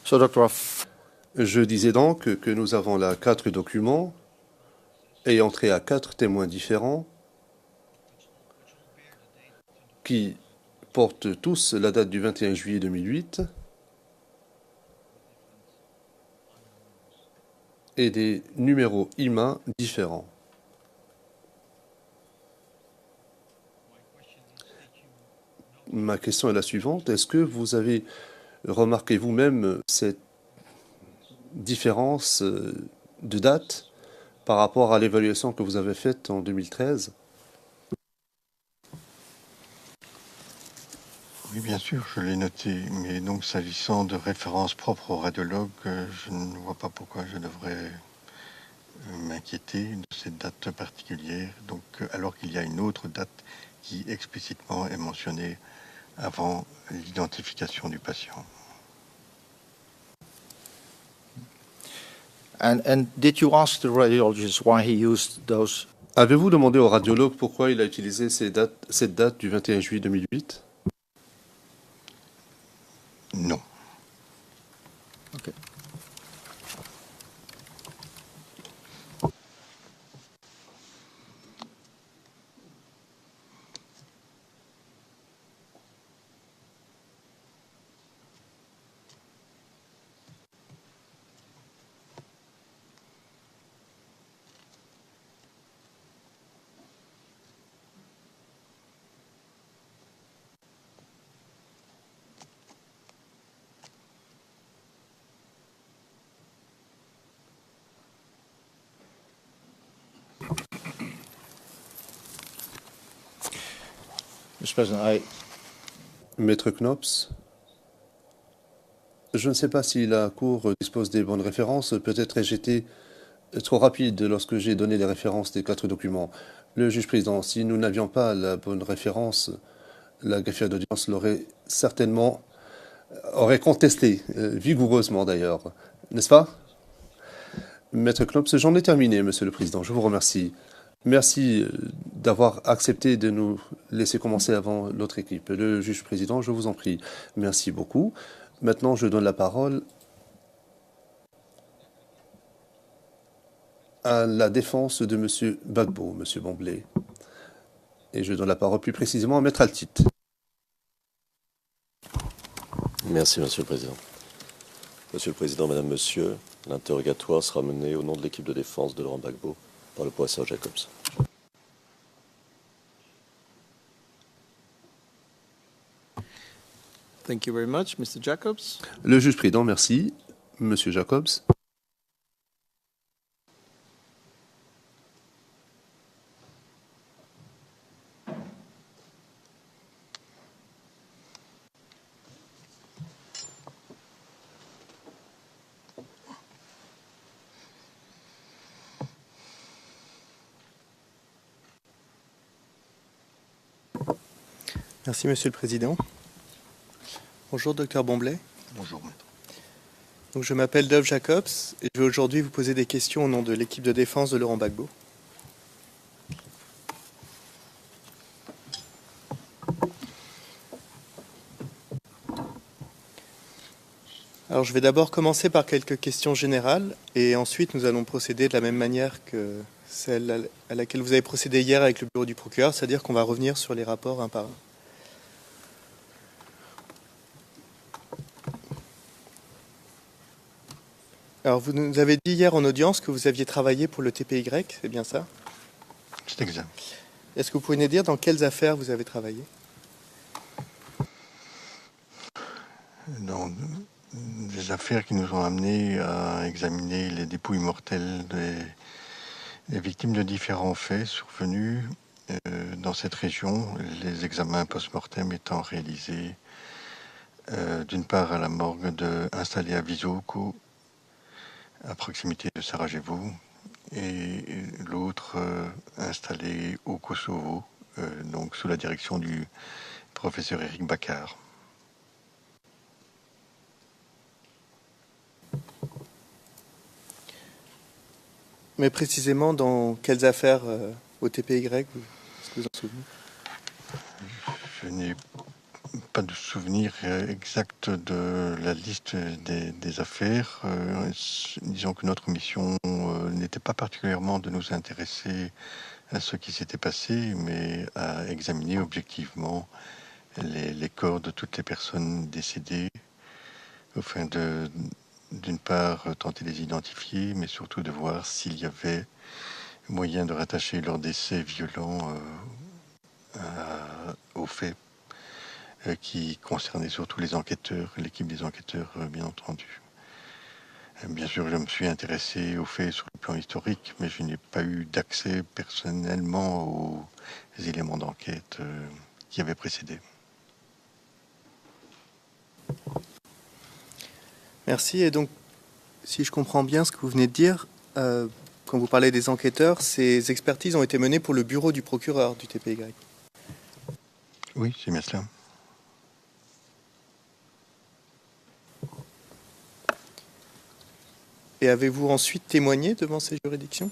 So, Dr. Je disais donc que nous avons là 4 documents ayant trait à 4 témoins différents qui portent tous la date du 21 juillet 2008 et des numéros IMA différents. Ma question est la suivante. Est-ce que vous avez remarqué vous-même cette différence de date par rapport à l'évaluation que vous avez faite en 2013? Oui, bien sûr, je l'ai noté. Mais donc, s'agissant de références propres au radiologue, je ne vois pas pourquoi je devrais m'inquiéter de cette date particulière. Donc, alors qu'il y a une autre date qui explicitement est mentionnée avant l'identification du patient. And did you ask the radiologist why he used those? Avez-vous demandé au radiologue pourquoi il a utilisé cette date du 21 juillet 2008? Non. Okay. Mr. President, Maître Knops, je ne sais pas si la Cour dispose des bonnes références. Peut-être ai-je été trop rapide lorsque j'ai donné les références des 4 documents. Le juge président, si nous n'avions pas la bonne référence, la greffière d'audience aurait contesté, vigoureusement d'ailleurs. N'est-ce pas? Maître Knops, j'en ai terminé, Monsieur le Président. Je vous remercie. Merci d'avoir accepté de nous laisser commencer avant l'autre équipe. Le juge président, je vous en prie. Merci beaucoup. Maintenant, je donne la parole à la défense de Monsieur Gbagbo, Monsieur Bomblé. Et je donne la parole plus précisément à Maître Altit. Merci, Monsieur le Président. Monsieur le Président, Madame, Monsieur, l'interrogatoire sera mené au nom de l'équipe de défense de Laurent Gbagbo par le professeur Jacobs. Thank you very much, Mr. Jacobs. Le juge président, merci. Monsieur Jacobs. Merci, Monsieur le Président. Bonjour, Docteur Bomblé. Bonjour, maître. Donc, je m'appelle Dove Jacobs et je vais aujourd'hui vous poser des questions au nom de l'équipe de défense de Laurent Gbagbo. Alors, je vais d'abord commencer par quelques questions générales et ensuite nous allons procéder de la même manière que celle à laquelle vous avez procédé hier avec le bureau du procureur, c'est-à-dire qu'on va revenir sur les rapports un par un. Alors, vous nous avez dit hier en audience que vous aviez travaillé pour le TPY, c'est bien ça? C'est exact. Est-ce que vous pouvez nous dire dans quelles affaires vous avez travaillé? Dans des affaires qui nous ont amenés à examiner les dépouilles mortelles des victimes de différents faits survenus dans cette région, les examens post-mortem étant réalisés d'une part à la morgue installée à Visoko, à proximité de Sarajevo, et l'autre installé au Kosovo, donc sous la direction du professeur Eric Bakar. Mais précisément dans quelles affaires au TPY, est-ce que vous en souvenez? Je n'ai pas de souvenir exact de la liste des affaires. Disons que notre mission n'était pas particulièrement de nous intéresser à ce qui s'était passé, mais à examiner objectivement les corps de toutes les personnes décédées, afin d'une part, tenter de les identifier, mais surtout de voir s'il y avait moyen de rattacher leur décès violent aux faits qui concernaient surtout les enquêteurs, l'équipe des enquêteurs, bien entendu. Bien sûr, je me suis intéressé aux faits sur le plan historique, mais je n'ai pas eu d'accès personnellement aux éléments d'enquête qui avaient précédé. Merci. Et donc, si je comprends bien ce que vous venez de dire, quand vous parlez des enquêteurs, ces expertises ont été menées pour le bureau du procureur du TPY. Oui, c'est bien cela. Et avez-vous ensuite témoigné devant cette juridiction?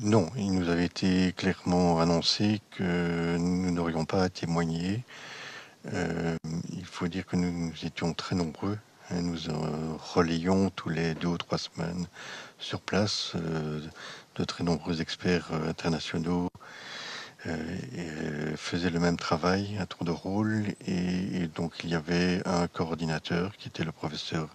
Non, il nous avait été clairement annoncé que nous n'aurions pas à témoigner. Il faut dire que nous étions très nombreux. Nous relayions tous les 2 ou 3 semaines sur place de très nombreux experts internationaux faisaient le même travail à tour de rôle, et donc il y avait un coordinateur qui était le professeur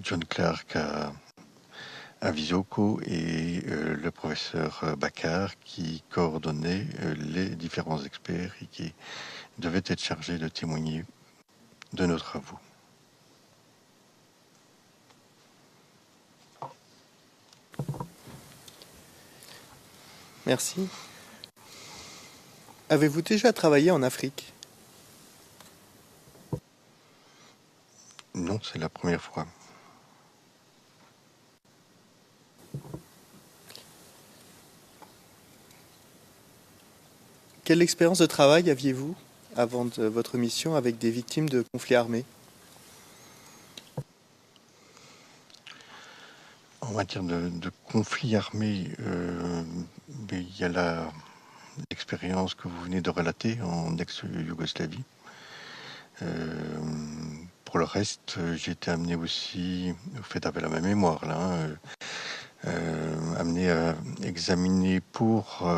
John Clark à Visoko, et le professeur Baccar qui coordonnait les différents experts et qui devait être chargé de témoigner de nos travaux. Merci. Avez-vous déjà travaillé en Afrique? Non, c'est la première fois. Quelle expérience de travail aviez-vous avant votre mission avec des victimes de conflits armés? En matière de conflits armés, il y a l'expérience que vous venez de relater en ex-Yougoslavie. Pour le reste, j'ai été amené aussi, vous faites appel à ma mémoire là, amené à examiner pour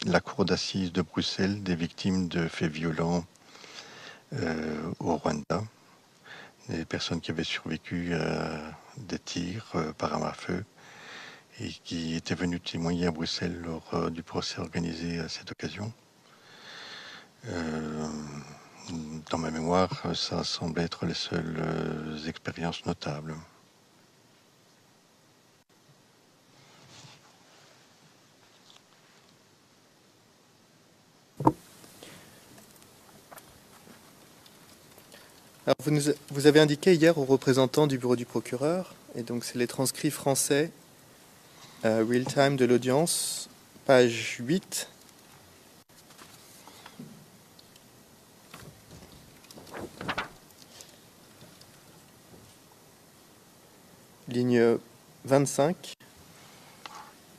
la cour d'assises de Bruxelles des victimes de faits violents au Rwanda, des personnes qui avaient survécu à des tirs par arme à feu et qui étaient venues témoigner à Bruxelles lors du procès organisé à cette occasion. Dans ma mémoire, ça semble être les seules expériences notables. Alors, vous avez indiqué hier aux représentants du bureau du procureur, et donc c'est les transcrits français real-time de l'audience, page 8. Ligne 25.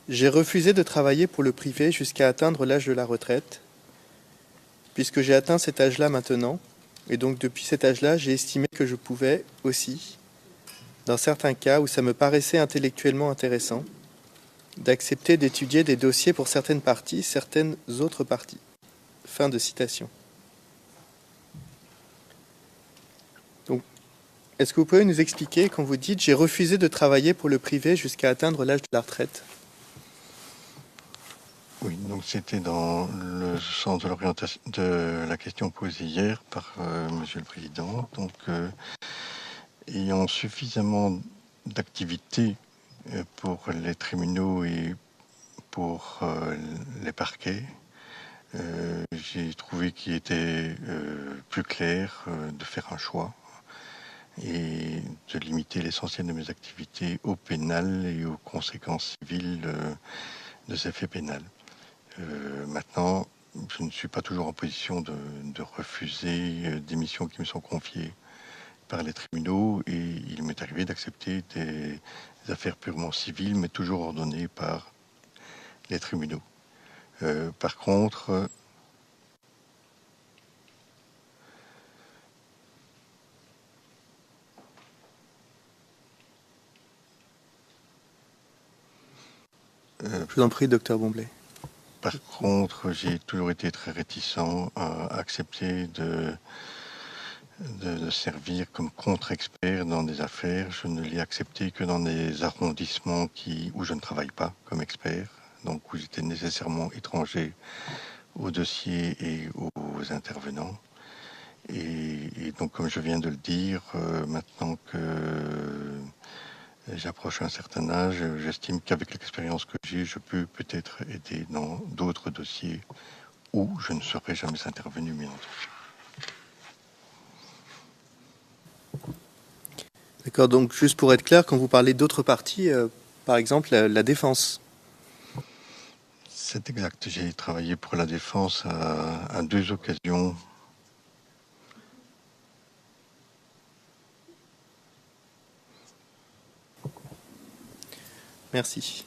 J'ai refusé de travailler pour le privé jusqu'à atteindre l'âge de la retraite, puisque j'ai atteint cet âge-là maintenant, et donc depuis cet âge-là, j'ai estimé que je pouvais aussi, dans certains cas où ça me paraissait intellectuellement intéressant, d'accepter d'étudier des dossiers pour certaines parties, certaines autres parties. Fin de citation. Donc, est-ce que vous pouvez nous expliquer quand vous dites « j'ai refusé de travailler pour le privé jusqu'à atteindre l'âge de la retraite ». Oui, donc c'était dans le sens de l'orientation de la question posée hier par Monsieur le Président. Donc, ayant suffisamment d'activités pour les tribunaux et pour les parquets, j'ai trouvé qu'il était plus clair de faire un choix et de limiter l'essentiel de mes activités au pénal et aux conséquences civiles de ces faits pénals. Maintenant, je ne suis pas toujours en position de refuser des missions qui me sont confiées par les tribunaux, et il m'est arrivé d'accepter des affaires purement civiles, mais toujours ordonnées par les tribunaux. Par contre, Je vous en prie, docteur Bomblé. Par contre, j'ai toujours été très réticent à accepter de servir comme contre-expert dans des affaires. Je ne l'ai accepté que dans des arrondissements où je ne travaille pas comme expert, donc où j'étais nécessairement étranger aux dossiers et aux intervenants. Et donc, comme je viens de le dire, maintenant que j'approche un certain âge, j'estime qu'avec l'expérience que j'ai, je peux peut-être aider dans d'autres dossiers où je ne serai jamais intervenu, bien entendu. D'accord, donc juste pour être clair, quand vous parlez d'autres parties, par exemple la défense. C'est exact. J'ai travaillé pour la défense à 2 occasions. Merci.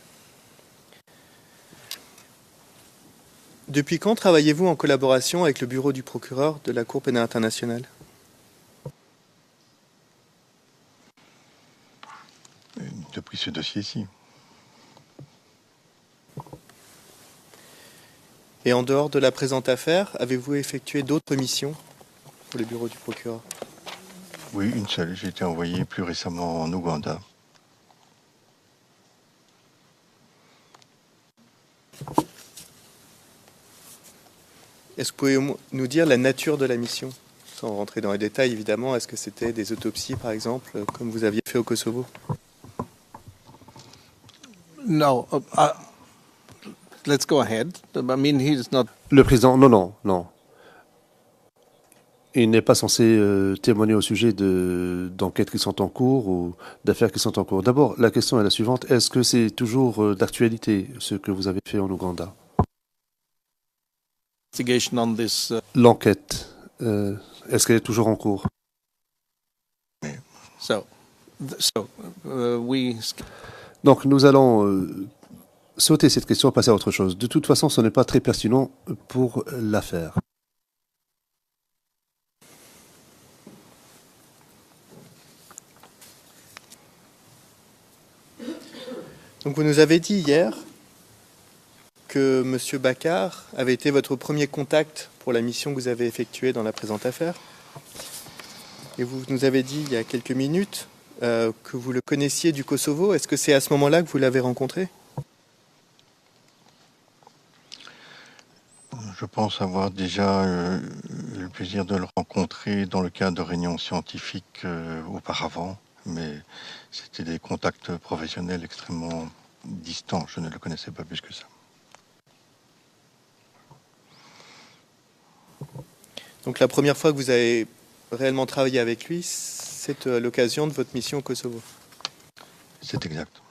Depuis quand travaillez-vous en collaboration avec le bureau du procureur de la Cour pénale internationale? Depuis ce dossier-ci. Et en dehors de la présente affaire, avez-vous effectué d'autres missions pour le bureau du procureur? Oui, une seule. J'ai été envoyé plus récemment en Ouganda. Est-ce que vous pouvez nous dire la nature de la mission? Sans rentrer dans les détails, évidemment. Est-ce que c'était des autopsies, par exemple, comme vous aviez fait au Kosovo? No, let's go ahead. I mean, he's not. Le président, non. Il n'est pas censé témoigner au sujet d'enquêtes qui sont en cours ou d'affaires qui sont en cours. D'abord, la question est la suivante. Est-ce que c'est toujours d'actualité, ce que vous avez fait en Ouganda? Investigation on this. L'enquête, est-ce qu'elle est toujours en cours? We. Donc nous allons sauter cette question et passer à autre chose. De toute façon, ce n'est pas très pertinent pour l'affaire. Donc vous nous avez dit hier que M. Bakar avait été votre premier contact pour la mission que vous avez effectuée dans la présente affaire. Et vous nous avez dit il y a quelques minutes que vous le connaissiez du Kosovo. Est-ce que c'est à ce moment-là que vous l'avez rencontré? Je pense avoir déjà eu le plaisir de le rencontrer dans le cadre de réunions scientifiques auparavant, mais c'était des contacts professionnels extrêmement distants. Je ne le connaissais pas plus que ça. Donc la première fois que vous avez réellement travaillé avec lui, c'est à l'occasion de votre mission au Kosovo. C'est exact.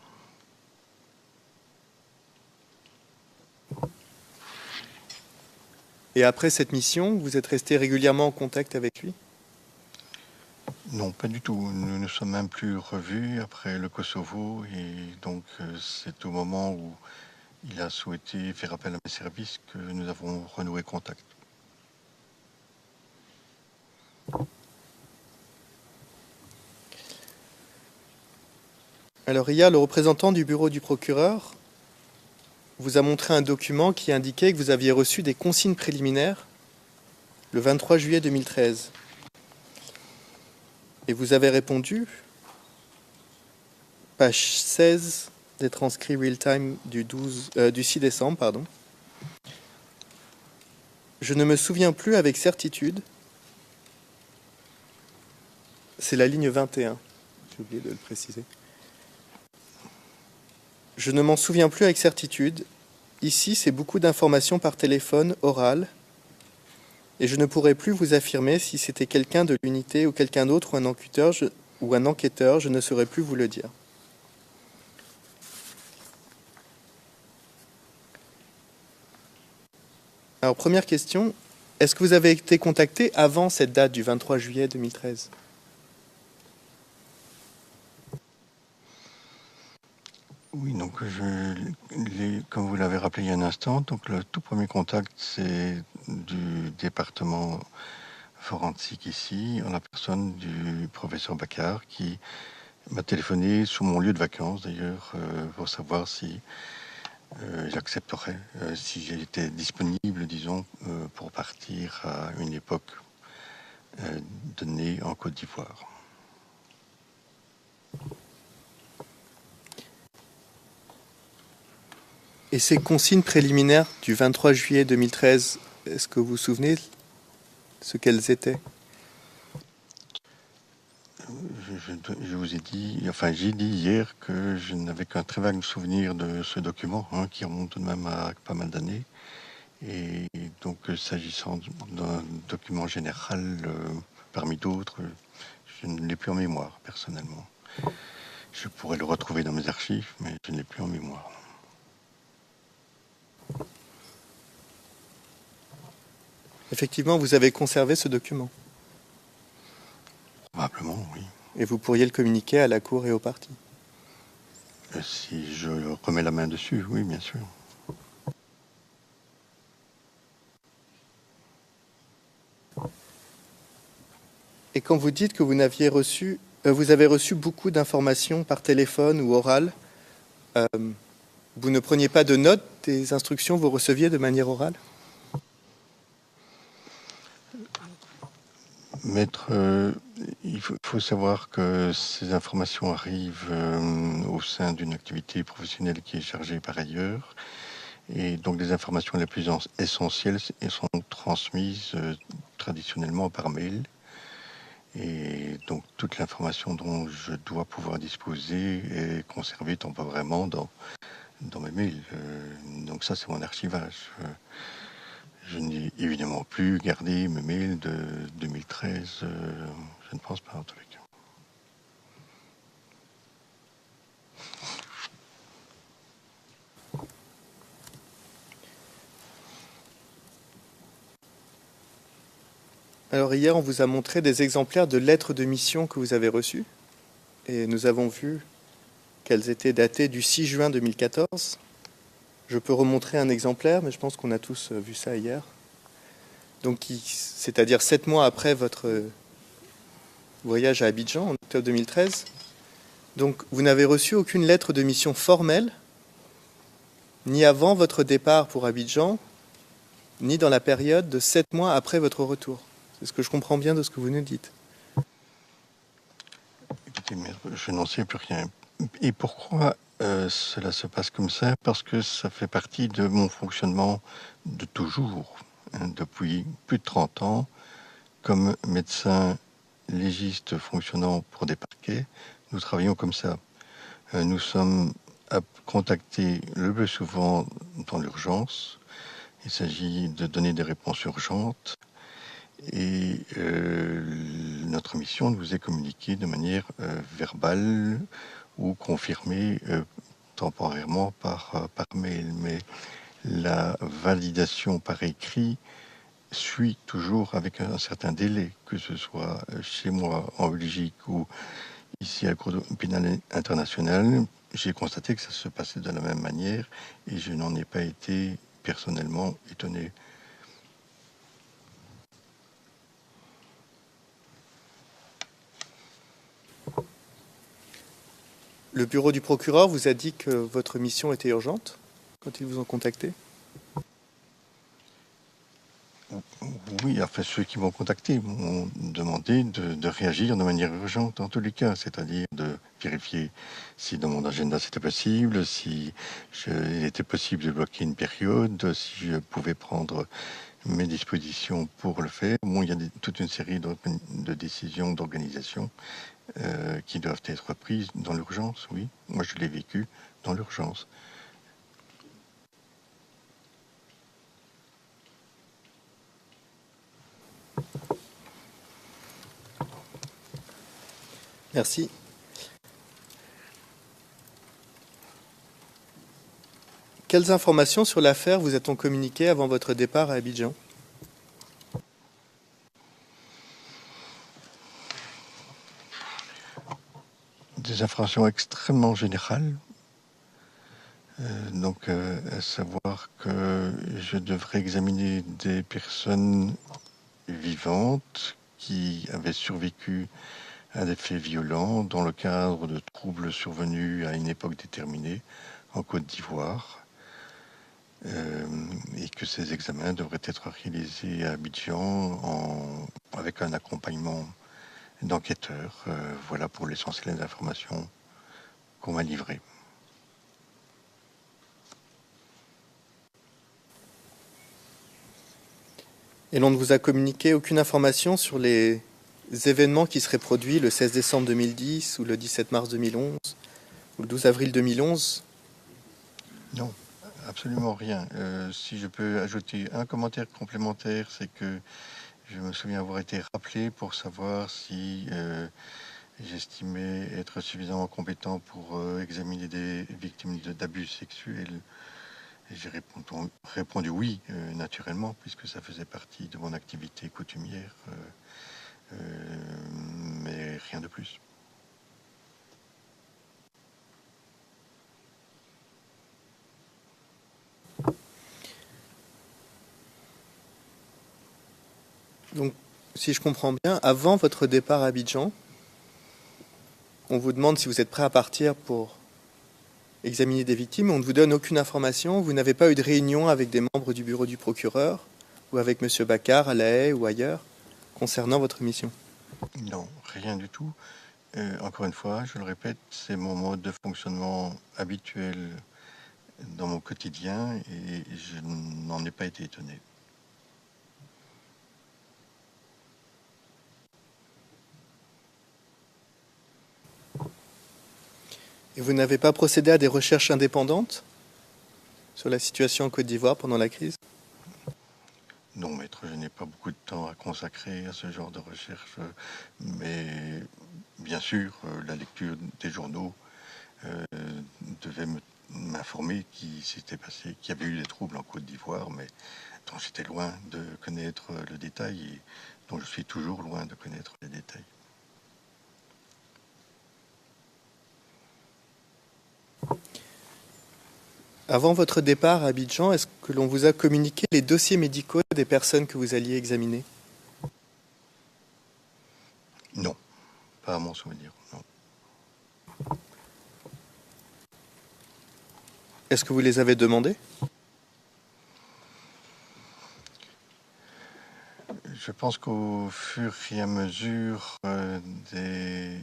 Et après cette mission, vous êtes resté régulièrement en contact avec lui? Non, pas du tout. Nous ne sommes même plus revus après le Kosovo et donc c'est au moment où il a souhaité faire appel à mes services que nous avons renoué contact. Alors hier, le représentant du bureau du procureur vous a montré un document qui indiquait que vous aviez reçu des consignes préliminaires le 23 juillet 2013. Et vous avez répondu, page 16 des transcrits real-time du 6 décembre, pardon. Je ne me souviens plus avec certitude. C'est la ligne 21, j'ai oublié de le préciser. Je ne m'en souviens plus avec certitude. Ici, c'est beaucoup d'informations par téléphone, orales, et je ne pourrais plus vous affirmer si c'était quelqu'un de l'unité ou quelqu'un d'autre ou un enquêteur, je ne saurais plus vous le dire. Alors, première question, est-ce que vous avez été contacté avant cette date du 23 juillet 2013 ? Oui, donc comme vous l'avez rappelé il y a un instant, donc le tout premier contact, c'est du département forensique ici, en la personne du professeur Bakar, qui m'a téléphoné sous mon lieu de vacances d'ailleurs, pour savoir si j'accepterais si j'étais disponible, disons, pour partir à une époque donnée en Côte d'Ivoire. Et ces consignes préliminaires du 23 juillet 2013, est-ce que vous vous souvenez ce qu'elles étaient? Je vous ai dit, enfin j'ai dit hier que je n'avais qu'un très vague souvenir de ce document, qui remonte tout de même à pas mal d'années. Et donc s'agissant d'un document général parmi d'autres, je ne l'ai plus en mémoire personnellement. Je pourrais le retrouver dans mes archives, mais je ne l'ai plus en mémoire. Effectivement, vous avez conservé ce document. Probablement, oui. Et vous pourriez le communiquer à la Cour et au parti. Si je remets la main dessus, oui, bien sûr. Et quand vous dites que vous avez reçu beaucoup d'informations par téléphone ou oral, vous ne preniez pas de notes des instructions que vous receviez de manière orale? Maître, il faut savoir que ces informations arrivent au sein d'une activité professionnelle qui est chargée par ailleurs. Et donc les informations les plus essentielles elles sont transmises traditionnellement par mail. Et donc toute l'information dont je dois pouvoir disposer est conservée temporairement dans mes mails. Donc ça, c'est mon archivage. Je n'ai évidemment plus gardé mes mails de 2013. Je ne pense pas, en tous les cas. Alors hier, on vous a montré des exemplaires de lettres de mission que vous avez reçues. Et nous avons vu qu'elles étaient datées du 6 juin 2014. Je peux remontrer un exemplaire, mais je pense qu'on a tous vu ça hier. Donc, c'est-à-dire 7 mois après votre voyage à Abidjan, en octobre 2013. Donc, vous n'avez reçu aucune lettre de mission formelle, ni avant votre départ pour Abidjan, ni dans la période de 7 mois après votre retour. C'est ce que je comprends bien de ce que vous nous dites. Écoutez, maître, je n'en sais plus rien. Et pourquoi cela se passe comme ça? Parce que ça fait partie de mon fonctionnement de toujours, depuis plus de 30 ans, comme médecin légiste fonctionnant pour des parquets. Nous travaillons comme ça. Nous sommes contactés le plus souvent dans l'urgence. Il s'agit de donner des réponses urgentes. Et notre mission nous est communiquée de manière verbale ou confirmée temporairement par mail. Mais la validation par écrit suit toujours avec un certain délai, que ce soit chez moi en Belgique ou ici à la Cour pénale internationale. J'ai constaté que ça se passait de la même manière et je n'en ai pas été personnellement étonné. Le bureau du procureur vous a dit que votre mission était urgente quand ils vous ont contacté? Oui, enfin ceux qui m'ont contacté m'ont demandé de réagir de manière urgente en tous les cas, c'est-à-dire de vérifier si dans mon agenda c'était possible, si il était possible de bloquer une période, si je pouvais prendre mes dispositions pour le faire. Bon, il y a toute une série de décisions d'organisation qui doivent être prises dans l'urgence, oui. Moi, je l'ai vécu dans l'urgence. Merci. Quelles informations sur l'affaire vous a-t-on communiquées avant votre départ à Abidjan? Des informations extrêmement générales. Donc, à savoir que je devrais examiner des personnes vivantes qui avaient survécu à des faits violents dans le cadre de troubles survenus à une époque déterminée en Côte d'Ivoire. et que ces examens devraient être réalisés à Abidjan avec un accompagnement d'enquêteurs. Voilà pour l'essentiel des informations qu'on m'a livrées. Et l'on ne vous a communiqué aucune information sur les événements qui seraient produits le 16 décembre 2010 ou le 17 mars 2011 ou le 12 avril 2011? Non, absolument rien. Si je peux ajouter un commentaire complémentaire, c'est que je me souviens avoir été rappelé pour savoir si j'estimais être suffisamment compétent pour examiner des victimes d'abus sexuels. Et j'ai répondu oui, naturellement, puisque ça faisait partie de mon activité coutumière, mais rien de plus. Donc, si je comprends bien, avant votre départ à Abidjan, on vous demande si vous êtes prêt à partir pour examiner des victimes. On ne vous donne aucune information. Vous n'avez pas eu de réunion avec des membres du bureau du procureur ou avec M. Baccar à La Haye ou ailleurs concernant votre mission? Non, rien du tout. Encore une fois, je le répète, c'est mon mode de fonctionnement habituel dans mon quotidien et je n'en ai pas été étonné. Et vous n'avez pas procédé à des recherches indépendantes sur la situation en Côte d'Ivoire pendant la crise? Non, maître, je n'ai pas beaucoup de temps à consacrer à ce genre de recherche, mais bien sûr, la lecture des journaux devait m'informer qu'il s'était passé, qu'il y avait eu des troubles en Côte d'Ivoire, mais dont j'étais loin de connaître le détail et dont je suis toujours loin de connaître les détails. Avant votre départ à Abidjan, est-ce que l'on vous a communiqué les dossiers médicaux des personnes que vous alliez examiner? Non, pas à mon souvenir, non. Est-ce que vous les avez demandés? Je pense qu'au fur et à mesure des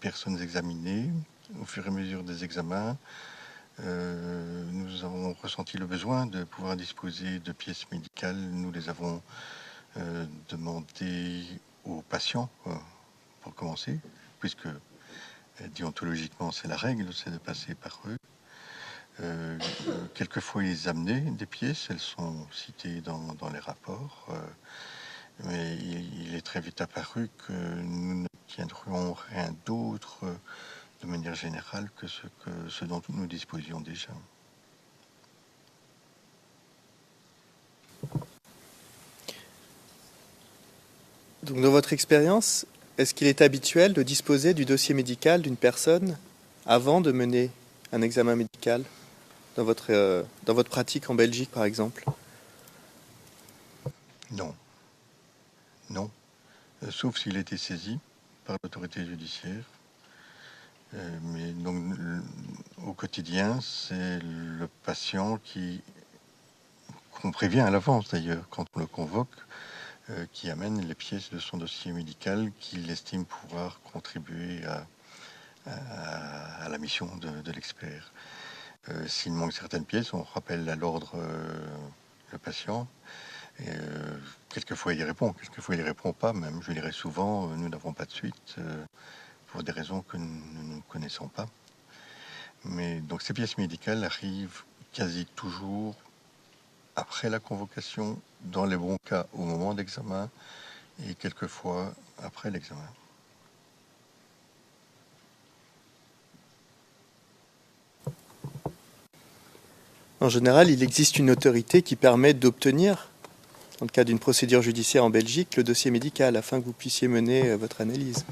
personnes examinées, au fur et à mesure des examens, nous avons ressenti le besoin de pouvoir disposer de pièces médicales. Nous les avons demandées aux patients, pour commencer, puisque déontologiquement c'est la règle, c'est de passer par eux. Quelquefois ils amenaient des pièces, elles sont citées dans les rapports, mais il est très vite apparu que nous ne tiendrions rien d'autre de manière générale que ce dont nous disposions déjà. Donc, dans votre expérience, est-ce qu'il est habituel de disposer du dossier médical d'une personne avant de mener un examen médical dans votre pratique en Belgique, par exemple? Non. Non. Sauf s'il a été saisi par l'autorité judiciaire. Mais donc, au quotidien, c'est le patient qu'on prévient à l'avance d'ailleurs, quand on le convoque, qui amène les pièces de son dossier médical qu'il estime pouvoir contribuer à la mission de l'expert. S'il manque certaines pièces, on rappelle à l'ordre le patient. Et, quelquefois il y répond, quelquefois il ne répond pas, même je dirais souvent, nous n'avons pas de suite, pour des raisons que nous ne connaissons pas. Mais donc ces pièces médicales arrivent quasi toujours après la convocation, dans les bons cas au moment d'examen, et quelquefois après l'examen. En général, il existe une autorité qui permet d'obtenir, dans le cas d'une procédure judiciaire en Belgique, le dossier médical afin que vous puissiez mener votre analyse.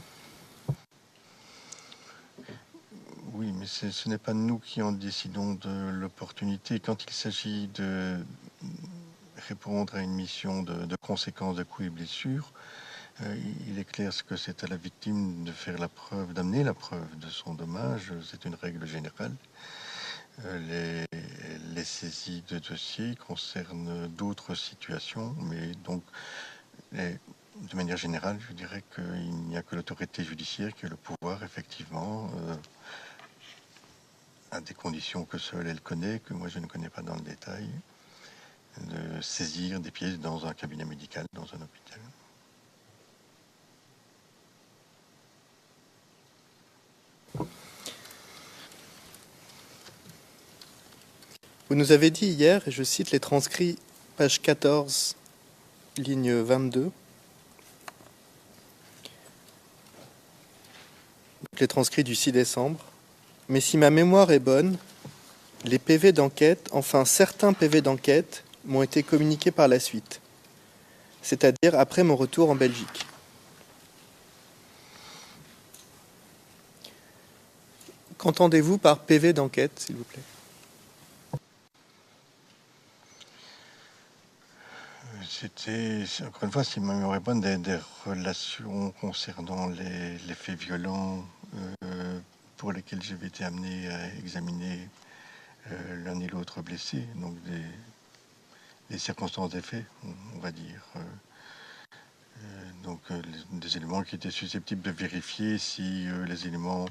Oui, mais ce n'est pas nous qui en décidons de l'opportunité. Quand il s'agit de répondre à une mission de conséquences de coups et blessures, il est clair que c'est à la victime de faire la preuve, d'amener la preuve de son dommage. C'est une règle générale. Les saisies de dossiers concernent d'autres situations, mais donc, de manière générale, je dirais qu'il n'y a que l'autorité judiciaire qui a le pouvoir, effectivement, à des conditions que seule elle connaît, que moi je ne connais pas dans le détail, de saisir des pièces dans un cabinet médical, dans un hôpital. Vous nous avez dit hier, et je cite les transcrits, page 14, ligne 22, les transcrits du 6 décembre, mais si ma mémoire est bonne, les PV d'enquête, enfin certains PV d'enquête, m'ont été communiqués par la suite, c'est-à-dire après mon retour en Belgique. Qu'entendez-vous par PV d'enquête, s'il vous plaît? C'était, encore une fois, si ma mémoire est bonne, des relations concernant les faits violents pour lesquels j'avais été amené à examiner l'un et l'autre blessé, donc des circonstances des faits, on va dire. Donc des éléments qui étaient susceptibles de vérifier si les éléments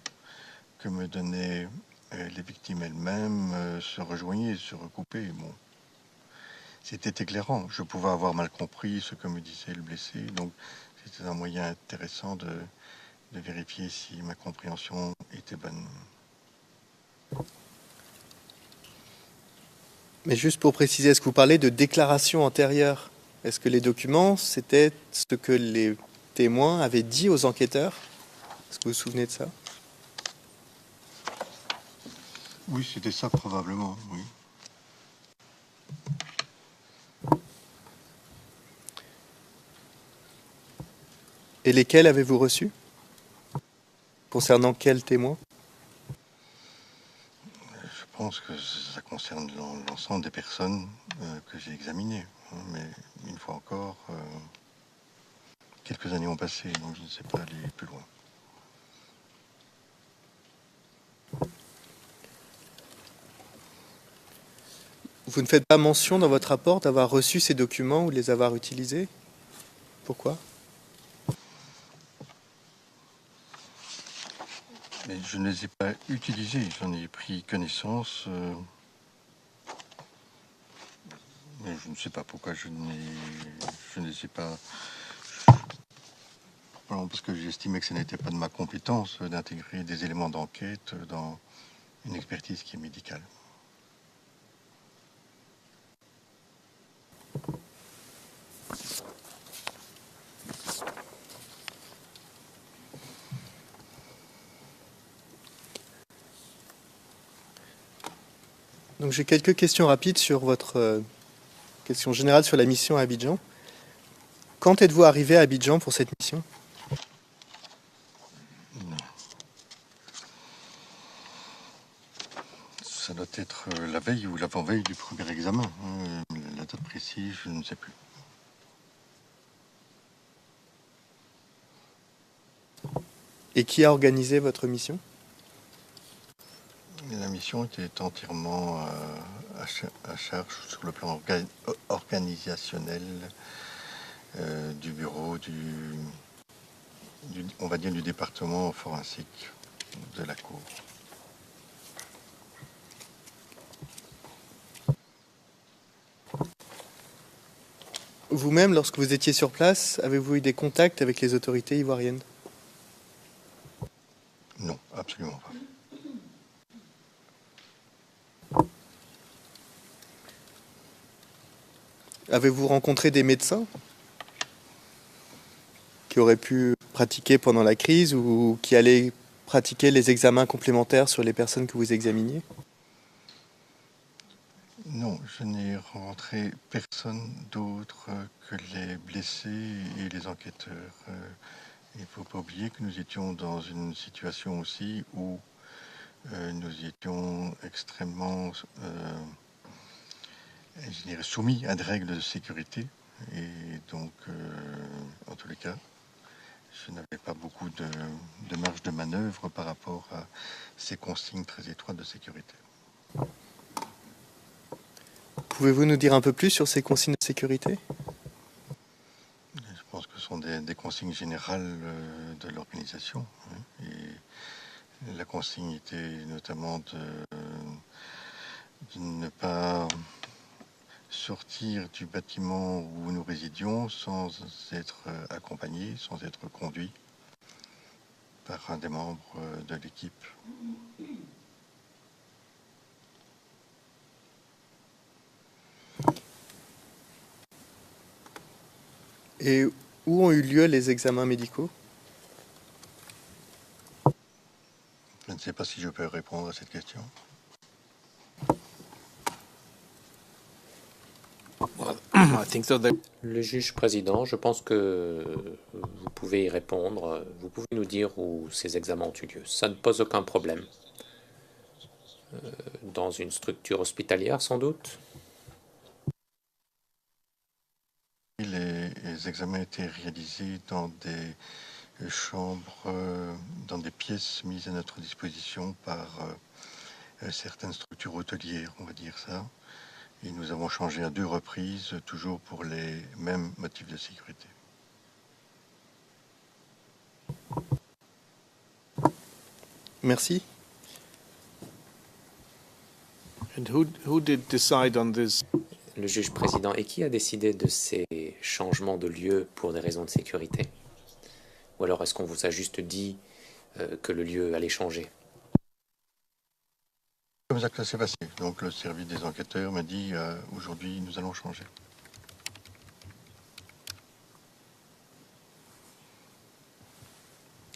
que me donnaient les victimes elles-mêmes se rejoignaient, se recoupaient. Bon. C'était éclairant. Je pouvais avoir mal compris ce que me disait le blessé, donc c'était un moyen intéressant de vérifier si ma compréhension était bonne. Mais juste pour préciser, est-ce que vous parlez de déclaration antérieure? Est-ce que les documents, c'était ce que les témoins avaient dit aux enquêteurs? Est-ce que vous vous souvenez de ça? Oui, c'était ça probablement, oui. Et lesquels avez-vous reçus? Concernant quels témoins? Je pense que ça concerne l'ensemble des personnes que j'ai examinées. Hein, mais une fois encore, quelques années ont passé, donc je ne sais pas aller plus loin. Vous ne faites pas mention dans votre rapport d'avoir reçu ces documents ou de les avoir utilisés? Pourquoi? Mais je ne les ai pas utilisés, j'en ai pris connaissance. Mais je ne sais pas pourquoi je ne les ai pas. Probablement parce que j'estimais que ce n'était pas de ma compétence d'intégrer des éléments d'enquête dans une expertise qui est médicale. Donc j'ai quelques questions rapides sur votre question générale sur la mission à Abidjan. Quand êtes-vous arrivé à Abidjan pour cette mission? Ça doit être la veille ou l'avant-veille du premier examen. La date précise, je ne sais plus. Et qui a organisé votre mission? La mission était entièrement à charge sur le plan organisationnel du bureau, on va dire du département forensique de la Cour. Vous-même, lorsque vous étiez sur place, avez-vous eu des contacts avec les autorités ivoiriennes? Non, absolument pas. Avez-vous rencontré des médecins qui auraient pu pratiquer pendant la crise ou qui allaient pratiquer les examens complémentaires sur les personnes que vous examiniez? Non, je n'ai rencontré personne d'autre que les blessés et les enquêteurs. Il ne faut pas oublier que nous étions dans une situation aussi où nous étions extrêmement je dirais soumis à des règles de sécurité. Et donc, en tous les cas, je n'avais pas beaucoup de marge de manœuvre par rapport à ces consignes très étroites de sécurité. Pouvez-vous nous dire un peu plus sur ces consignes de sécurité? Je pense que ce sont des consignes générales de l'organisation. Hein, et la consigne était notamment de ne pas sortir du bâtiment où nous résidions sans être accompagné, sans être conduit par un des membres de l'équipe. Et où ont eu lieu les examens médicaux? Je ne sais pas si je peux répondre à cette question. I think so. Le juge président, je pense que vous pouvez y répondre. Vous pouvez nous dire où ces examens ont eu lieu. Ça ne pose aucun problème. Dans une structure hospitalière, sans doute. Les examens étaient réalisés dans des chambres, dans des pièces mises à notre disposition par certaines structures hôtelières, on va dire ça. Et nous avons changé à 2 reprises, toujours pour les mêmes motifs de sécurité. Merci. And who did decide on this? Le juge président. Et qui a décidé de ces changements de lieu pour des raisons de sécurité? Ou alors est-ce qu'on vous a juste dit que le lieu allait changer? Comme ça que ça s'est passé. Donc le service des enquêteurs m'a dit aujourd'hui nous allons changer.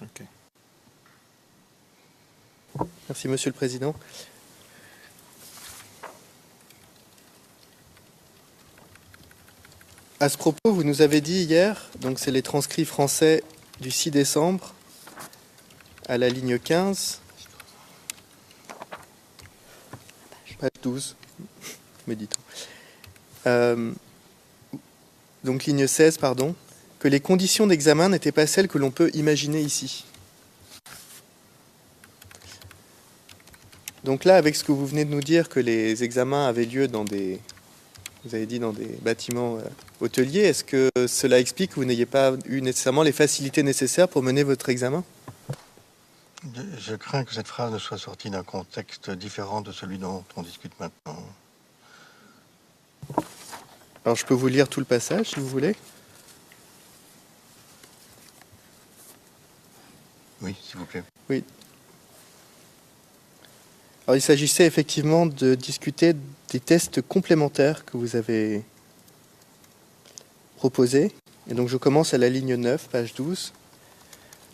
Okay. Merci, Monsieur le Président. À ce propos, vous nous avez dit hier, donc c'est les transcrits français du 6 décembre, à la ligne 15, page 12, me dit-on. Donc ligne 16, pardon, que les conditions d'examen n'étaient pas celles que l'on peut imaginer ici. Donc là, avec ce que vous venez de nous dire, que les examens avaient lieu dans des, vous avez dit, dans des bâtiments hôteliers, est-ce que cela explique que vous n'ayez pas eu nécessairement les facilités nécessaires pour mener votre examen? Je crains que cette phrase ne soit sortie d'un contexte différent de celui dont on discute maintenant. Alors je peux vous lire tout le passage, si vous voulez. Oui, s'il vous plaît. Oui. Alors il s'agissait effectivement de discuter des tests complémentaires que vous avez proposés. Et donc je commence à la ligne 9, page 12.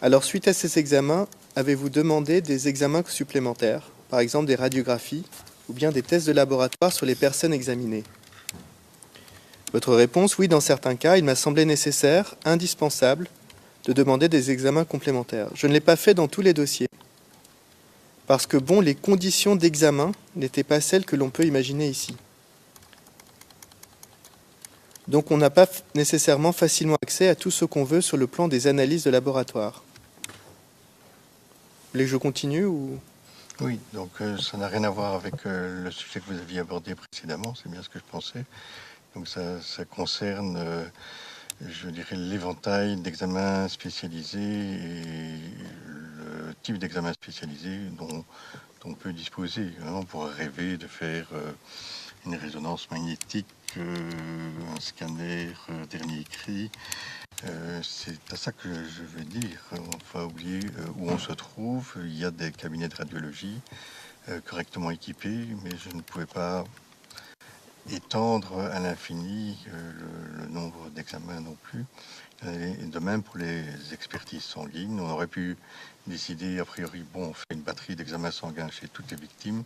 Alors suite à ces examens, avez-vous demandé des examens supplémentaires, par exemple des radiographies ou bien des tests de laboratoire sur les personnes examinées? Votre réponse, oui, dans certains cas, il m'a semblé nécessaire, indispensable, de demander des examens complémentaires. Je ne l'ai pas fait dans tous les dossiers, parce que, bon, les conditions d'examen n'étaient pas celles que l'on peut imaginer ici. Donc on n'a pas nécessairement facilement accès à tout ce qu'on veut sur le plan des analyses de laboratoire. Vous voulez que je continue ou... Oui, donc ça n'a rien à voir avec le sujet que vous aviez abordé précédemment, c'est bien ce que je pensais. Donc ça concerne, je dirais, l'éventail d'examens spécialisés et le type d'examen spécialisé dont on peut disposer. Hein. On pourrait rêver de faire une résonance magnétique, un scanner dernier cri. C'est à ça que je veux dire. On ne faut pas oublier où on se trouve. Il y a des cabinets de radiologie correctement équipés, mais je ne pouvais pas étendre à l'infini le nombre d'examens non plus. Et de même pour les expertises sanguines, on aurait pu décider a priori, bon, on fait une batterie d'examens sanguins chez toutes les victimes.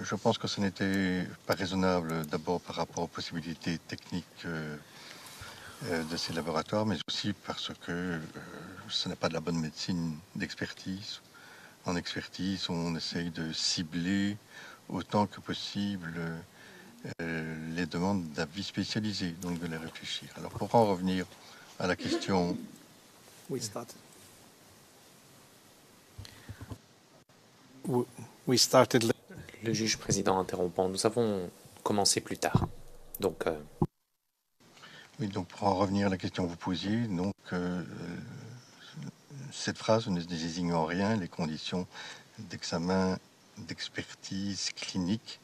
Je pense que ce n'était pas raisonnable d'abord par rapport aux possibilités techniques de ces laboratoires, mais aussi parce que ce n'est pas de la bonne médecine d'expertise. En expertise, on essaye de cibler autant que possible les demandes d'avis spécialisés, donc de les réfléchir. Alors pour en revenir à la question... We started. Le juge président interrompant, nous avons commencé plus tard. Donc, Oui, donc pour en revenir à la question que vous posiez, donc cette phrase ne désigne en rien les conditions d'examen, d'expertise clinique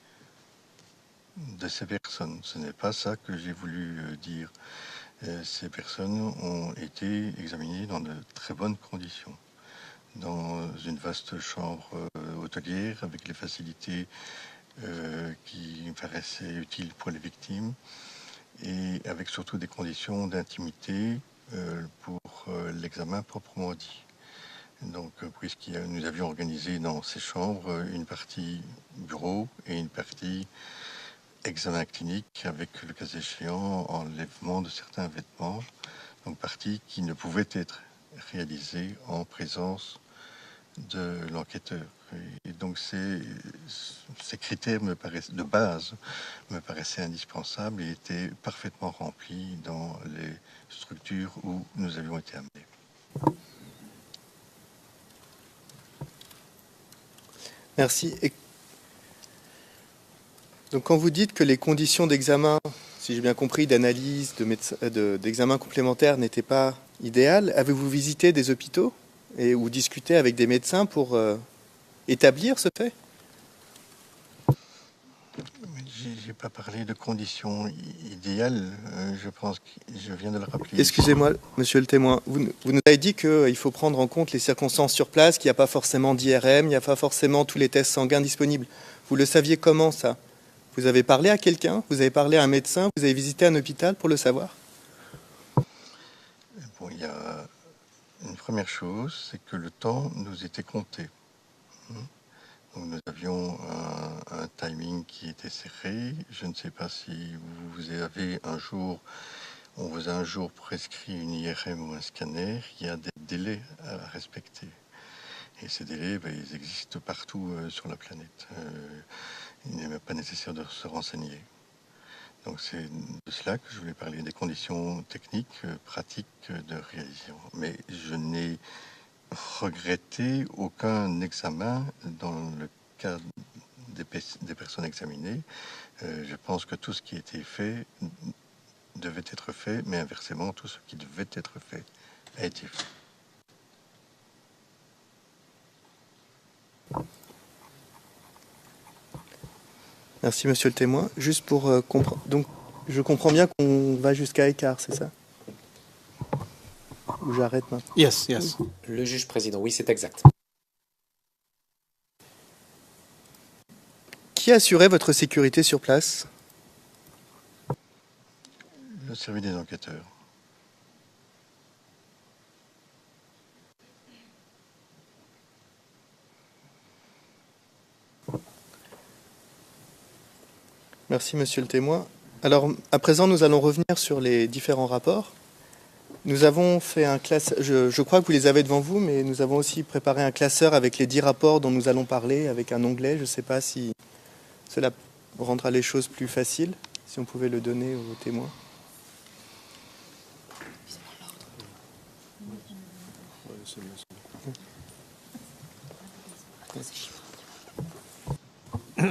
de ces personnes. Ce n'est pas ça que j'ai voulu dire. Ces personnes ont été examinées dans de très bonnes conditions, dans une vaste chambre hôtelière avec les facilités qui me paraissaient utiles pour les victimes et avec surtout des conditions d'intimité pour l'examen proprement dit. Donc, puisque nous avions organisé dans ces chambres une partie bureau et une partie examen clinique avec, le cas échéant, enlèvement de certains vêtements, donc partie qui ne pouvait être réalisée en présence de l'enquêteur. Et donc ces critères de base me paraissaient indispensables et étaient parfaitement remplis dans les structures où nous avions été amenés. Merci. Et donc quand vous dites que les conditions d'examen, si j'ai bien compris, d'analyse, d'examen complémentaire n'étaient pas idéales, avez-vous visité des hôpitaux ou discuté avec des médecins pour établir ce fait? J'ai pas parlé de conditions idéales, je pense que je viens de le rappeler. Excusez-moi, monsieur le témoin, vous nous avez dit qu'il faut prendre en compte les circonstances sur place, qu'il n'y a pas forcément d'IRM, il n'y a pas forcément tous les tests sanguins disponibles. Vous le saviez comment ça? Vous avez parlé à quelqu'un? Vous avez parlé à un médecin? Vous avez visité un hôpital pour le savoir? Bon, il y a une première chose, c'est que le temps nous était compté. Donc nous avions un timing qui était serré. Je ne sais pas si vous avez un jour, on vous a un jour prescrit une IRM ou un scanner, il y a des délais à respecter. Et ces délais, ils existent partout sur la planète. Il n'est même pas nécessaire de se renseigner. Donc c'est de cela que je voulais parler, des conditions techniques, pratiques de réalisation. Mais je n'ai regretté aucun examen dans le cas des personnes examinées. Je pense que tout ce qui a été fait devait être fait, mais inversement, tout ce qui devait être fait a été fait. Merci, monsieur le témoin. Juste pour comprendre. Donc, je comprends bien qu'on va jusqu'à écart, c'est ça? Ou j'arrête maintenant? Yes, yes. le juge président, oui, c'est exact. Qui assurait votre sécurité sur place? Le service des enquêteurs. Merci, monsieur le témoin. Alors, à présent, nous allons revenir sur les différents rapports. Nous avons fait un classeur, je crois que vous les avez devant vous, mais nous avons aussi préparé un classeur avec les 10 rapports dont nous allons parler, avec un onglet. Je ne sais pas si cela rendra les choses plus faciles, si on pouvait le donner aux témoins.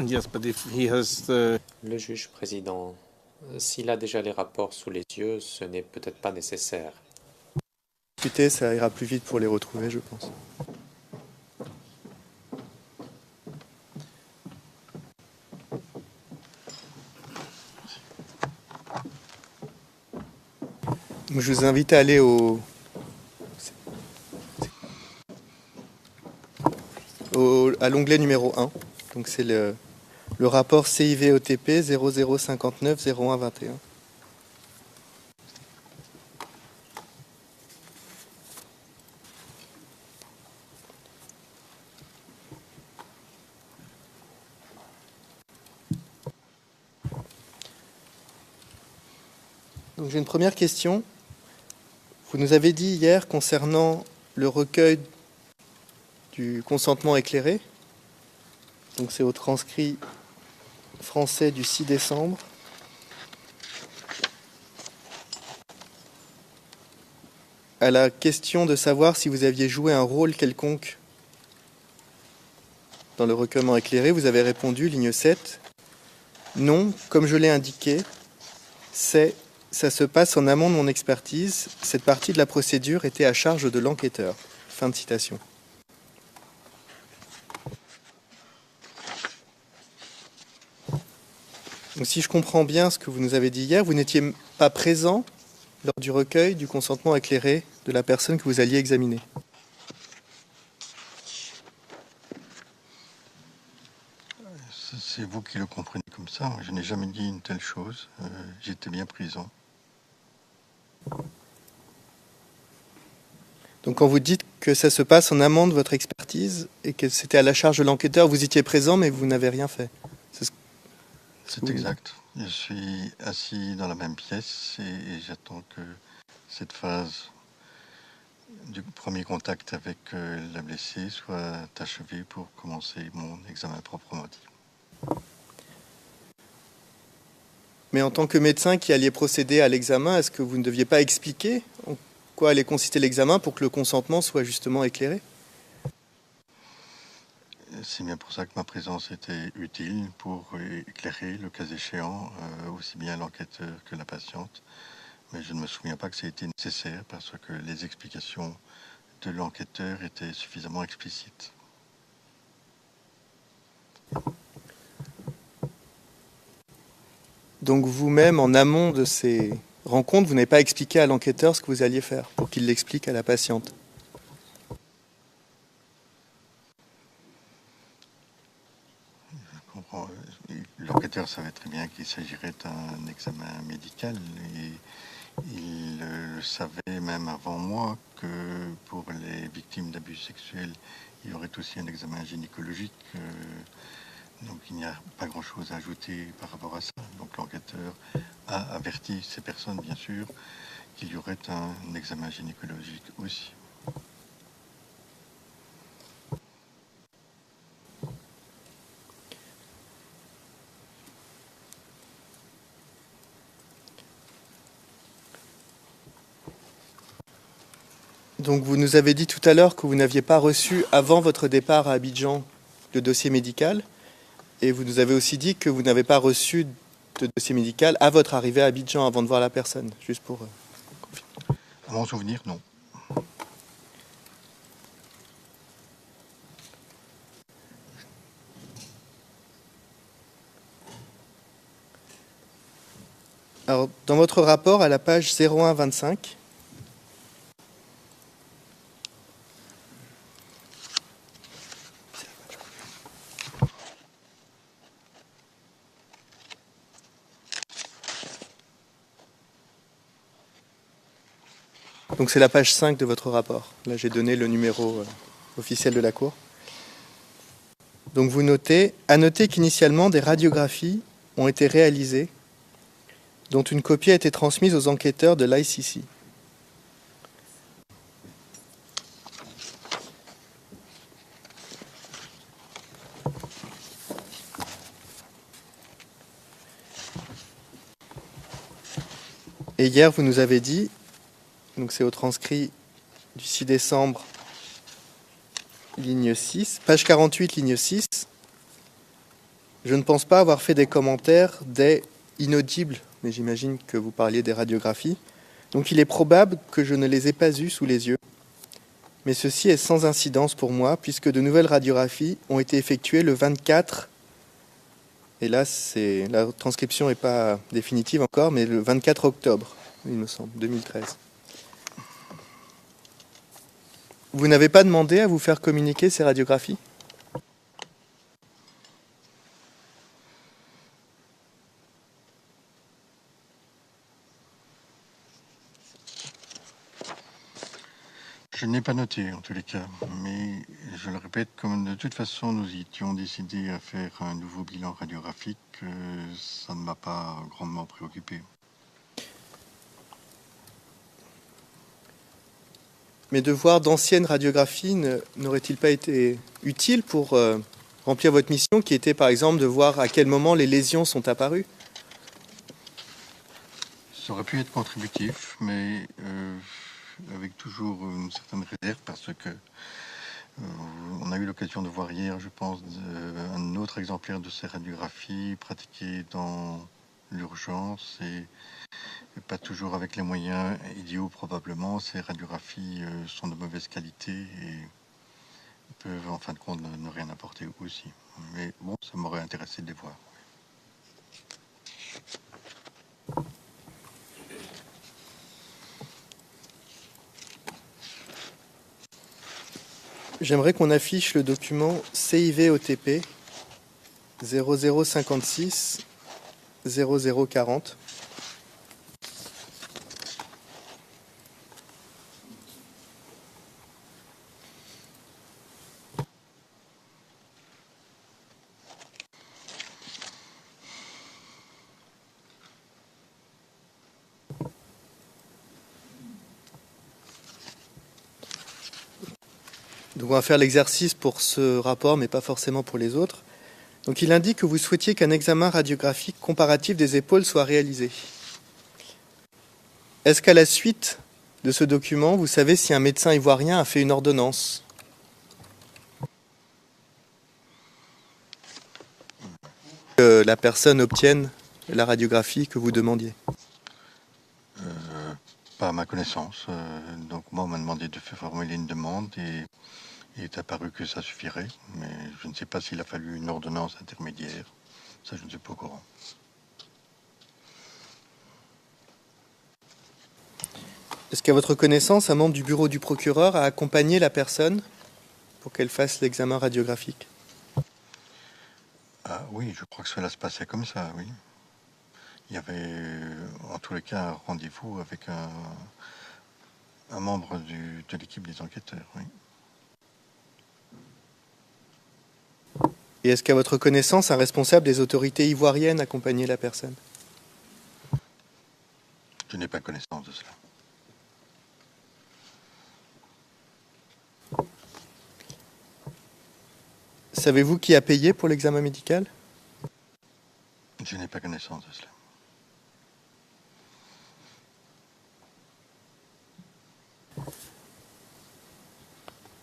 Yes, but if he has the... Le juge président, s'il a déjà les rapports sous les yeux, ce n'est peut-être pas nécessaire. Écoutez, ça ira plus vite pour les retrouver, je pense. Je vous invite à aller à l'onglet numéro 1. Donc c'est le rapport CIV-OTP 0059 0121. Donc j'ai une première question. Vous nous avez dit hier concernant le recueil du consentement éclairé, donc c'est au transcrit français du 6 décembre, à la question de savoir si vous aviez joué un rôle quelconque dans le recueillement éclairé, vous avez répondu, ligne 7, non, comme je l'ai indiqué, ça se passe en amont de mon expertise. Cette partie de la procédure était à charge de l'enquêteur. Fin de citation. Donc, si je comprends bien ce que vous nous avez dit hier, vous n'étiez pas présent lors du recueil du consentement éclairé de la personne que vous alliez examiner. C'est vous qui le comprenez comme ça. Je n'ai jamais dit une telle chose. J'étais bien présent. Donc quand vous dites que ça se passe en amont de votre expertise et que c'était à la charge de l'enquêteur, vous étiez présent mais vous n'avez rien fait. C'est exact. Je suis assis dans la même pièce et j'attends que cette phase du premier contact avec la blessée soit achevée pour commencer mon examen proprement dit. Mais en tant que médecin qui alliez procéder à l'examen, est-ce que vous ne deviez pas expliquer en quoi allait consister l'examen pour que le consentement soit justement éclairé ? C'est bien pour ça que ma présence était utile pour éclairer, le cas échéant, aussi bien l'enquêteur que la patiente. Mais je ne me souviens pas que ça ait été nécessaire parce que les explications de l'enquêteur étaient suffisamment explicites. Donc vous-même, en amont de ces rencontres, vous n'avez pas expliqué à l'enquêteur ce que vous alliez faire pour qu'il l'explique à la patiente. Je comprends. L'enquêteur savait très bien qu'il s'agirait d'un examen médical et il le savait même avant moi que pour les victimes d'abus sexuels, il y aurait aussi un examen gynécologique. Donc il n'y a pas grand-chose à ajouter par rapport à ça. Donc l'enquêteur a averti ces personnes, bien sûr, qu'il y aurait un examen gynécologique aussi. Donc vous nous avez dit tout à l'heure que vous n'aviez pas reçu avant votre départ à Abidjan le dossier médical. Et vous nous avez aussi dit que vous n'avez pas reçu de dossier médical à votre arrivée à Abidjan avant de voir la personne, juste pour confirmer. À mon souvenir, non. Alors, dans votre rapport, à la page 0125, donc c'est la page 5 de votre rapport. Là, j'ai donné le numéro officiel de la Cour. Donc vous notez, à noter qu'initialement des radiographies ont été réalisées, dont une copie a été transmise aux enquêteurs de l'ICC. Et hier, vous nous avez dit, donc c'est au transcrit du 6 décembre, ligne 6, page 48, ligne 6. Je ne pense pas avoir fait des commentaires des inaudibles, mais j'imagine que vous parliez des radiographies. Donc il est probable que je ne les ai pas eues sous les yeux. Mais ceci est sans incidence pour moi, puisque de nouvelles radiographies ont été effectuées le 24, et là la transcription n'est pas définitive encore, mais le 24 octobre, il me semble, 2013. Vous n'avez pas demandé à vous faire communiquer ces radiographies ? Je n'ai pas noté en tous les cas, mais je le répète, comme de toute façon nous étions décidés à faire un nouveau bilan radiographique, ça ne m'a pas grandement préoccupé. Mais de voir d'anciennes radiographies n'aurait-il pas été utile pour remplir votre mission, qui était par exemple de voir à quel moment les lésions sont apparues ? Ça aurait pu être contributif, mais avec toujours une certaine réserve, parce que On a eu l'occasion de voir hier, je pense, un autre exemplaire de ces radiographies pratiquées dans l'urgence et pas toujours avec les moyens idéaux probablement. Ces radiographies sont de mauvaise qualité et peuvent en fin de compte ne rien apporter aussi. Mais bon, ça m'aurait intéressé de les voir. J'aimerais qu'on affiche le document CIV-OTP 0056 0040. Donc on va faire l'exercice pour ce rapport, mais pas forcément pour les autres. Donc il indique que vous souhaitiez qu'un examen radiographique comparatif des épaules soit réalisé. Est-ce qu'à la suite de ce document, vous savez si un médecin ivoirien a fait une ordonnance ? Que la personne obtienne la radiographie que vous demandiez. Pas à ma connaissance. Donc moi, on m'a demandé de faire formuler une demande et il est apparu que ça suffirait. Mais je ne sais pas s'il a fallu une ordonnance intermédiaire. Ça, je ne suis pas au courant. Est-ce qu'à votre connaissance, un membre du bureau du procureur a accompagné la personne pour qu'elle fasse l'examen radiographique ? Ah oui, je crois que cela se passait comme ça, oui. Il y avait en tous les cas un rendez-vous avec un membre de l'équipe des enquêteurs, oui. Et est-ce qu'à votre connaissance, un responsable des autorités ivoiriennes accompagnait la personne ? Je n'ai pas connaissance de cela. Savez-vous qui a payé pour l'examen médical ? Je n'ai pas connaissance de cela.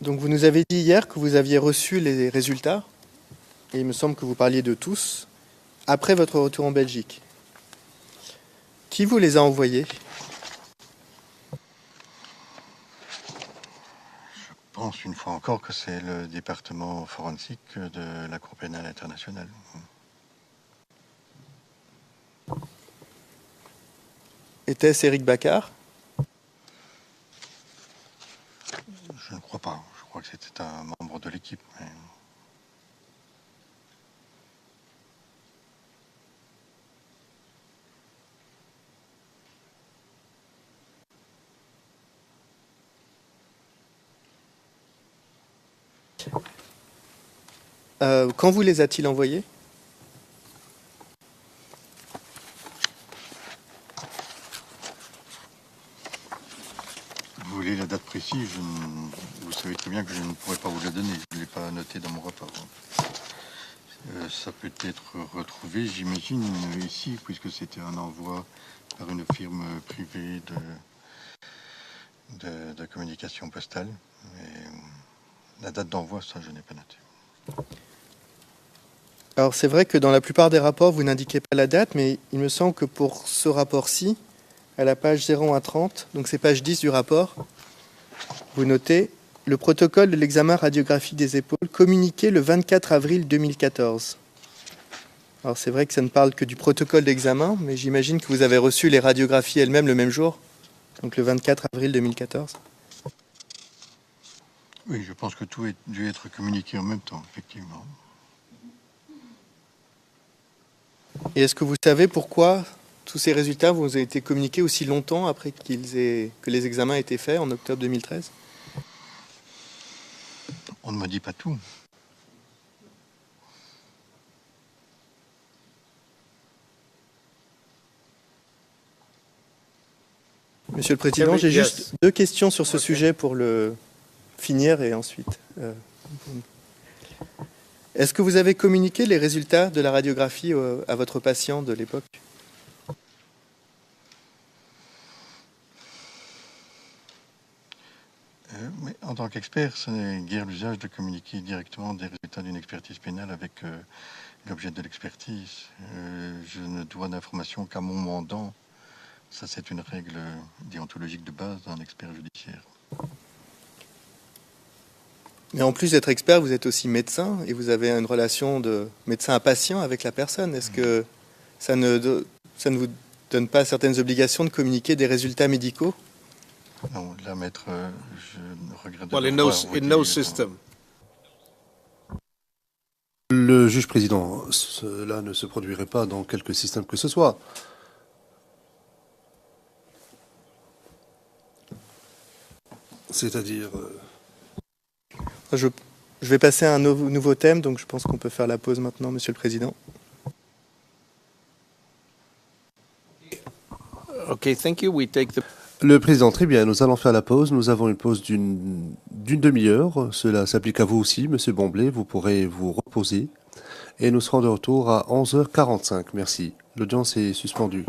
Donc vous nous avez dit hier que vous aviez reçu les résultats, et il me semble que vous parliez de tous, après votre retour en Belgique. Qui vous les a envoyés ? Je pense une fois encore que c'est le département forensique de la Cour pénale internationale. Était-ce Éric Baccar ? Je ne crois pas. Je crois que c'était un membre de l'équipe. Mais... Quand vous les a-t-il envoyés ? Vous voulez la date précise? Vous savez très bien que je ne pourrais pas vous la donner. Je ne l'ai pas noté dans mon rapport. Ça peut être retrouvé, j'imagine, ici, puisque c'était un envoi par une firme privée de communication postale. Mais la date d'envoi, ça, je n'ai pas noté. Alors c'est vrai que dans la plupart des rapports, vous n'indiquez pas la date, mais il me semble que pour ce rapport-ci, à la page 01 à 30, donc c'est page 10 du rapport, vous notez le protocole de l'examen radiographique des épaules communiqué le 24 avril 2014. Alors c'est vrai que ça ne parle que du protocole d'examen, mais j'imagine que vous avez reçu les radiographies elles-mêmes le même jour, donc le 24 avril 2014. Oui, je pense que tout a dû être communiqué en même temps, effectivement. Et est-ce que vous savez pourquoi tous ces résultats vous ont été communiqués aussi longtemps après que les examens aient été faits en octobre 2013 ? On ne me dit pas tout. Monsieur le Président, j'ai juste deux questions sur ce sujet pour le finir et ensuite. Est-ce que vous avez communiqué les résultats de la radiographie à votre patient de l'époque ? Mais en tant qu'expert, ce n'est guère l'usage de communiquer directement des résultats d'une expertise pénale avec l'objet de l'expertise. Je ne dois d'informations qu'à mon mandant. Ça, c'est une règle déontologique de base d'un expert judiciaire. Mais en plus d'être expert, vous êtes aussi médecin et vous avez une relation de médecin à patient avec la personne. Est-ce que ça ne vous donne pas certaines obligations de communiquer des résultats médicaux? Non, là, maître, je regrette de Well, in devoir vous no dire, system. Le juge président, cela ne se produirait pas dans quelque système que ce soit. C'est-à-dire... Je vais passer à un nouveau thème, donc je pense qu'on peut faire la pause maintenant, Monsieur le Président. Okay, thank you. We take the... Le président, très bien, nous allons faire la pause. Nous avons une pause d'une demi-heure. Cela s'applique à vous aussi, monsieur Bomblé. Vous pourrez vous reposer. Et nous serons de retour à 11h45. Merci. L'audience est suspendue.